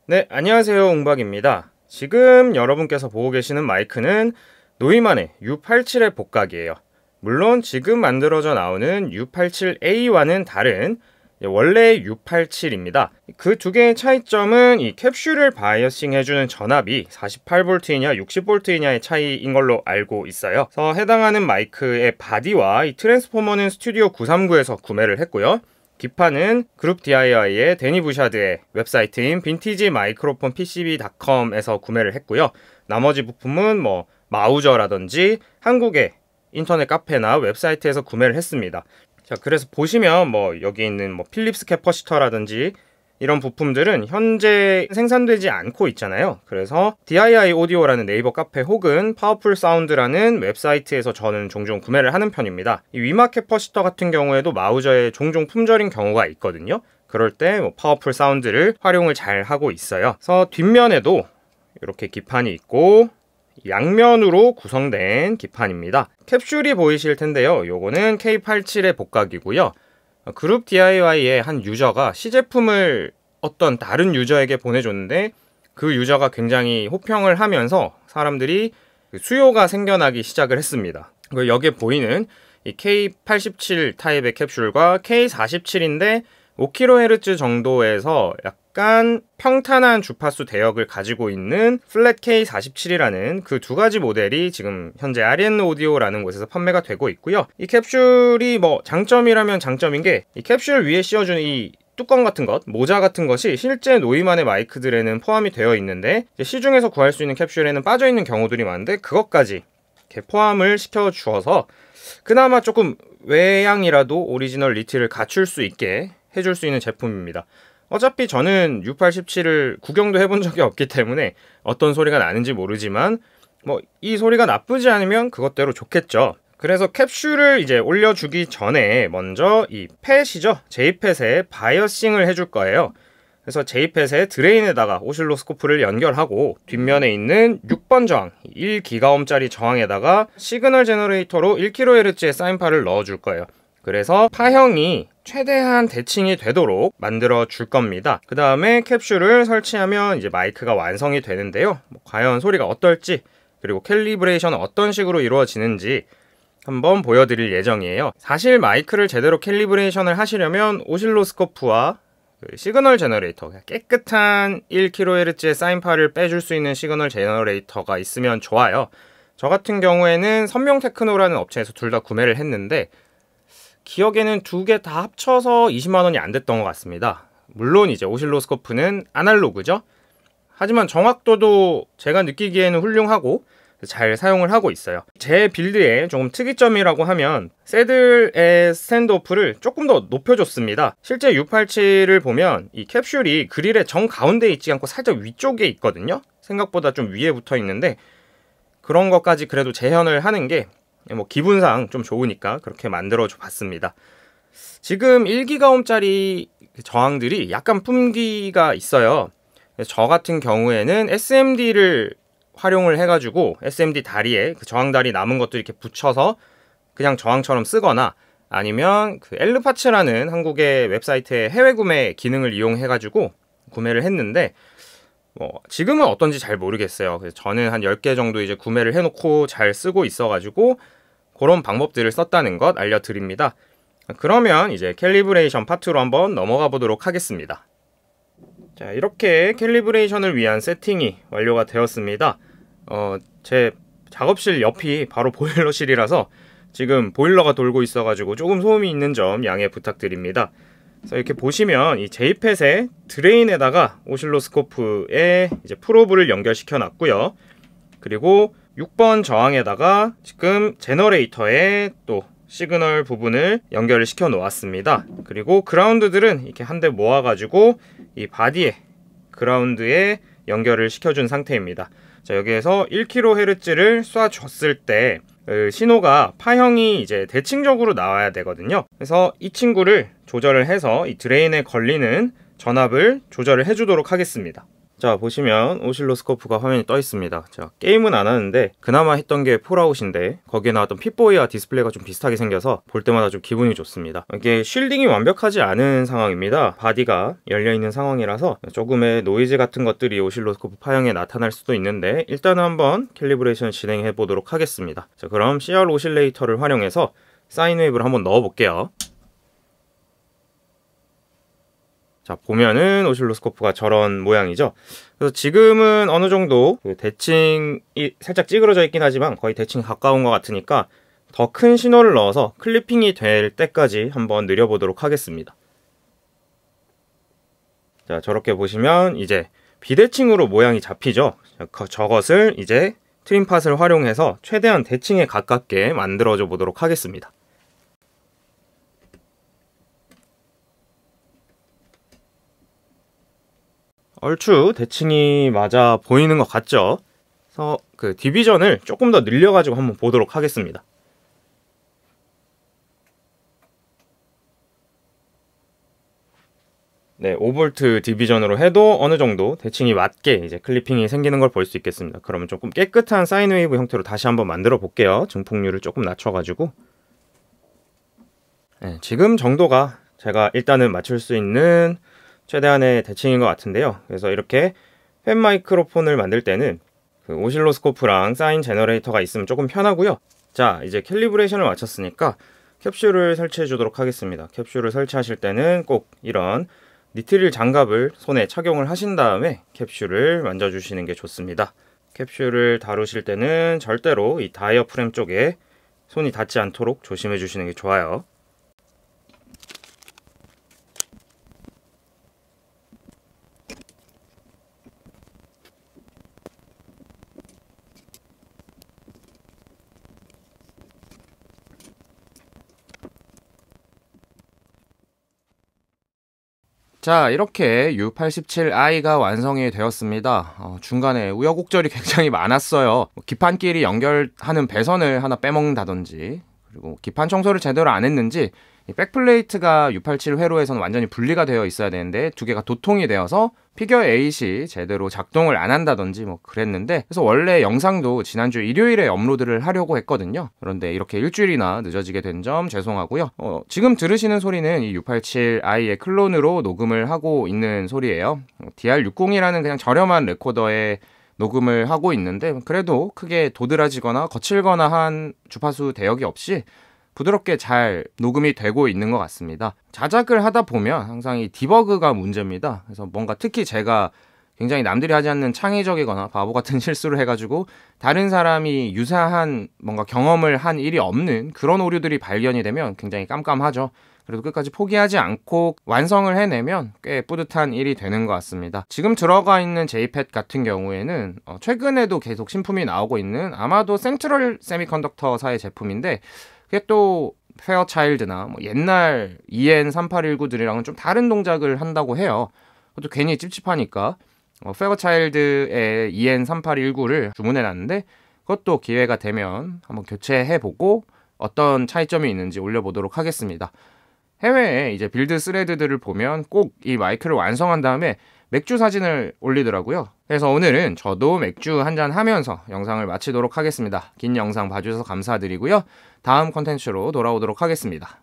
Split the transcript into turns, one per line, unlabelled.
네, 안녕하세요. 웅박입니다. 지금 여러분께서 보고 계시는 마이크는 노이만의 U87의 복각이에요. 물론 지금 만들어져 나오는 U87A와는 다른 원래의 U87입니다. 그 두 개의 차이점은 이 캡슐을 바이어싱 해주는 전압이 48V이냐 60V이냐의 차이인 걸로 알고 있어요. 그래서 해당하는 마이크의 바디와 이 트랜스포머는 스튜디오 939에서 구매를 했고요. 기판은 그룹 DIY의 데니 부샤드의 웹사이트인 빈티지 마이크로폰 PCB.com에서 구매를 했고요. 나머지 부품은 마우저라든지 한국의 인터넷 카페나 웹사이트에서 구매를 했습니다. 자, 그래서 보시면 여기 있는 필립스 캐퍼시터라든지 이런 부품들은 현재 생산되지 않고 있잖아요. 그래서 DIY 오디오라는 네이버 카페 혹은 파워풀 사운드라는 웹사이트에서 저는 종종 구매를 하는 편입니다. 이 위마 캐퍼시터 같은 경우에도 마우저에 종종 품절인 경우가 있거든요. 그럴 때 파워풀 사운드를 활용을 잘 하고 있어요. 그래서 뒷면에도 이렇게 기판이 있고 양면으로 구성된 기판입니다. 캡슐이 보이실 텐데요. 요거는 K87의 복각이고요. 그룹 DIY의 한 유저가 시제품을 어떤 다른 유저에게 보내줬는데 그 유저가 굉장히 호평을 하면서 사람들이 수요가 생겨나기 시작을 했습니다. 여기에 보이는 이 K87 타입의 캡슐과 K47인데 5kHz 정도에서 약간 평탄한 주파수 대역을 가지고 있는 플랫 K47이라는 그 두 가지 모델이 지금 현재 RN 오디오라는 곳에서 판매가 되고 있고요. 이 캡슐이 장점이라면 장점인 게 이 캡슐 위에 씌워준 이 뚜껑 같은 것, 모자 같은 것이 실제 노이만의 마이크들에는 포함이 되어 있는데 시중에서 구할 수 있는 캡슐에는 빠져있는 경우들이 많은데 그것까지 이렇게 포함을 시켜 주어서 그나마 조금 외양이라도 오리지널 리티를 갖출 수 있게 해줄 수 있는 제품입니다. 어차피 저는 U87을 구경도 해본 적이 없기 때문에 어떤 소리가 나는지 모르지만 이 소리가 나쁘지 않으면 그것대로 좋겠죠. 그래서 캡슐을 이제 올려주기 전에 먼저 이 팻이죠. J팻에 바이어싱을 해줄 거예요. 그래서 J팻의 드레인에다가 오실로스코프를 연결하고 뒷면에 있는 6번 저항 1GΩ짜리 저항에다가 시그널 제너레이터로 1kHz의 사인파를 넣어줄 거예요. 그래서 파형이 최대한 대칭이 되도록 만들어 줄 겁니다. 그 다음에 캡슐을 설치하면 이제 마이크가 완성이 되는데요. 과연 소리가 어떨지 그리고 캘리브레이션은 어떤 식으로 이루어지는지 한번 보여드릴 예정이에요. 사실 마이크를 제대로 캘리브레이션을 하시려면 오실로스코프와 시그널 제너레이터, 깨끗한 1kHz의 사인파를 빼줄 수 있는 시그널 제너레이터가 있으면 좋아요. 저 같은 경우에는 선명테크노라는 업체에서 둘 다 구매를 했는데 기억에는 두 개 다 합쳐서 20만원이 안 됐던 것 같습니다. 물론 이제 오실로스코프는 아날로그죠. 하지만 정확도도 제가 느끼기에는 훌륭하고 잘 사용을 하고 있어요. 제 빌드의 조금 특이점이라고 하면 새들의 스탠드오프를 조금 더 높여줬습니다. 실제 U87을 보면 이 캡슐이 그릴의 정 가운데에 있지 않고 살짝 위쪽에 있거든요. 생각보다 좀 위에 붙어 있는데 그런 것까지 그래도 재현을 하는 게 기분상 좀 좋으니까 그렇게 만들어 봤습니다. 지금 1GΩ짜리 저항들이 약간 품기가 있어요. 저 같은 경우에는 SMD를 활용을 해가지고 SMD 다리에 그 저항다리 남은 것들 이렇게 붙여서 그냥 저항처럼 쓰거나 아니면 그 엘르파츠라는 한국의 웹사이트의 해외 구매 기능을 이용해가지고 구매를 했는데 지금은 어떤지 잘 모르겠어요. 그래서 저는 한 10개 정도 이제 구매를 해놓고 잘 쓰고 있어가지고 그런 방법들을 썼다는 것 알려드립니다. 그러면 이제 캘리브레이션 파트로 한번 넘어가 보도록 하겠습니다. 자, 이렇게 캘리브레이션을 위한 세팅이 완료가 되었습니다. 제 작업실 옆이 바로 보일러실이라서 지금 보일러가 돌고 있어가지고 조금 소음이 있는 점 양해 부탁드립니다. 그래서 이렇게 보시면 이 J팻의 드레인에다가 오실로스코프에 이제 프로브를 연결시켜 놨고요. 그리고 6번 저항에다가 지금 제너레이터에 또 시그널 부분을 연결을 시켜 놓았습니다. 그리고 그라운드들은 이렇게 한데 모아가지고 이 바디에 그라운드에 연결을 시켜준 상태입니다. 자, 여기에서 1kHz를 쏴줬을 때 신호가 파형이 이제 대칭적으로 나와야 되거든요. 그래서 이 친구를 조절을 해서 이 드레인에 걸리는 전압을 조절을 해주도록 하겠습니다. 자, 보시면 오실로스코프가 화면이 떠 있습니다. 자, 게임은 안 하는데 그나마 했던 게 폴아웃인데 거기에 나왔던 핏보이와 디스플레이가 좀 비슷하게 생겨서 볼 때마다 좀 기분이 좋습니다. 이게 쉴딩이 완벽하지 않은 상황입니다. 바디가 열려있는 상황이라서 조금의 노이즈 같은 것들이 오실로스코프 파형에 나타날 수도 있는데 일단은 한번 캘리브레이션 진행해 보도록 하겠습니다. 자, 그럼 CR 오실레이터를 활용해서 사인웨이브를 한번 넣어 볼게요. 자, 보면은 오실로스코프가 저런 모양이죠. 그래서 지금은 어느 정도 그 대칭이 살짝 찌그러져 있긴 하지만 거의 대칭이 가까운 것 같으니까 더 큰 신호를 넣어서 클리핑이 될 때까지 한번 느려보도록 하겠습니다. 자, 저렇게 보시면 이제 비대칭으로 모양이 잡히죠. 저것을 이제 트림팟을 활용해서 최대한 대칭에 가깝게 만들어줘 보도록 하겠습니다. 얼추 대칭이 맞아 보이는 것 같죠? 그래서 그 디비전을 조금 더 늘려가지고 한번 보도록 하겠습니다. 네, 5V 디비전으로 해도 어느 정도 대칭이 맞게 이제 클리핑이 생기는 걸 볼 수 있겠습니다. 그러면 조금 깨끗한 사인웨이브 형태로 다시 한번 만들어 볼게요. 증폭률을 조금 낮춰가지고. 네, 지금 정도가 제가 일단은 맞출 수 있는 최대한의 대칭인 것 같은데요. 그래서 이렇게 펜 마이크로폰을 만들 때는 그 오실로스코프랑 사인 제너레이터가 있으면 조금 편하고요. 자, 이제 캘리브레이션을 마쳤으니까 캡슐을 설치해 주도록 하겠습니다. 캡슐을 설치하실 때는 꼭 이런 니트릴 장갑을 손에 착용을 하신 다음에 캡슐을 만져주시는 게 좋습니다. 캡슐을 다루실 때는 절대로 이 다이어프램 쪽에 손이 닿지 않도록 조심해 주시는 게 좋아요. 자, 이렇게 U87i가 완성이 되었습니다. 중간에 우여곡절이 굉장히 많았어요. 기판끼리 연결하는 배선을 하나 빼먹는다든지, 그리고 기판 청소를 제대로 안 했는지 이 백플레이트가 U87 회로에서는 완전히 분리가 되어 있어야 되는데 두 개가 도통이 되어서 피겨 8이 제대로 작동을 안 한다든지 뭐 그랬는데, 그래서 원래 영상도 지난주 일요일에 업로드를 하려고 했거든요. 그런데 이렇게 일주일이나 늦어지게 된 점 죄송하고요. 지금 들으시는 소리는 이 U87i의 클론으로 녹음을 하고 있는 소리예요. DR60이라는 그냥 저렴한 레코더에 녹음을 하고 있는데 그래도 크게 도드라지거나 거칠거나 한 주파수 대역이 없이 부드럽게 잘 녹음이 되고 있는 것 같습니다. 자작을 하다 보면 항상 이 디버그가 문제입니다. 그래서 뭔가 특히 제가 굉장히 남들이 하지 않는 창의적이거나 바보 같은 실수를 해가지고 다른 사람이 유사한 뭔가 경험을 한 일이 없는 그런 오류들이 발견이 되면 굉장히 깜깜하죠. 그래도 끝까지 포기하지 않고 완성을 해내면 꽤 뿌듯한 일이 되는 것 같습니다. 지금 들어가 있는 제이팻 같은 경우에는 최근에도 계속 신품이 나오고 있는 아마도 센트럴 세미컨덕터사의 제품인데, 그게 또 페어차일드나 뭐 옛날 EN3819들이랑은 좀 다른 동작을 한다고 해요. 그것도 괜히 찝찝하니까 페어차일드의 EN3819를 주문해놨는데 그것도 기회가 되면 한번 교체해보고 어떤 차이점이 있는지 올려보도록 하겠습니다. 해외에 이제 빌드 스레드들을 보면 꼭 이 마이크를 완성한 다음에 맥주 사진을 올리더라고요. 그래서 오늘은 저도 맥주 한잔 하면서 영상을 마치도록 하겠습니다. 긴 영상 봐주셔서 감사드리고요. 다음 컨텐츠로 돌아오도록 하겠습니다.